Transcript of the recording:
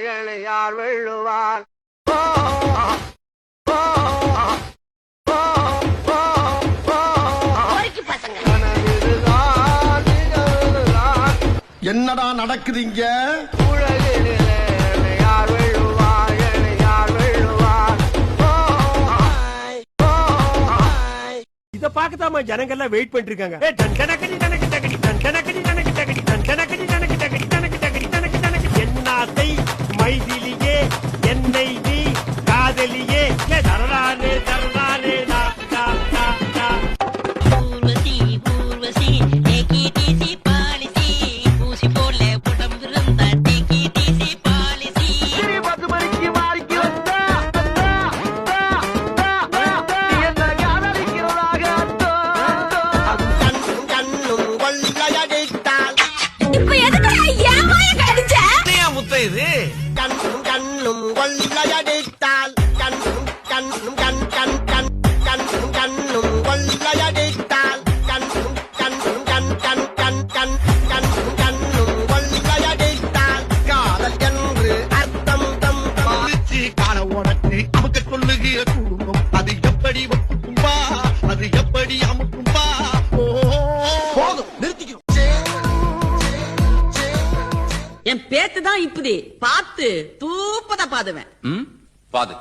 என்னை யார் வெல்லுவார்? என்னடா நடக்குது இங்க? யார் வெல்லுவார்? என்னை யார் வெல்லுவார்? இத பாக்கத்தாமா ஜனங்கள்லாம் வெயிட் பண்ணிட்டு இருக்காங்க. என்னாத்தை மைதிலியே என்னை நீ காதலியே தரலானே தரலானே கண்ணும் கொள்ளையடித்தால் கண்ணும் கொள்ளையடித்தால் கண்ணும் கொள்ளையடித்தால் காதல் என்று அர்த்தம் தம் காண உடனே அமுக்க சொல்லுகிற குடும்பம் அது எப்படி ஒப்புக்கும்பா? அது எப்படி அமுக்கும்பா? போதும், நிறுத்திக்கிறோம். என் பேத்து தான் இப்படி பார்த்து தூப்பதா பாதுவேன். பாது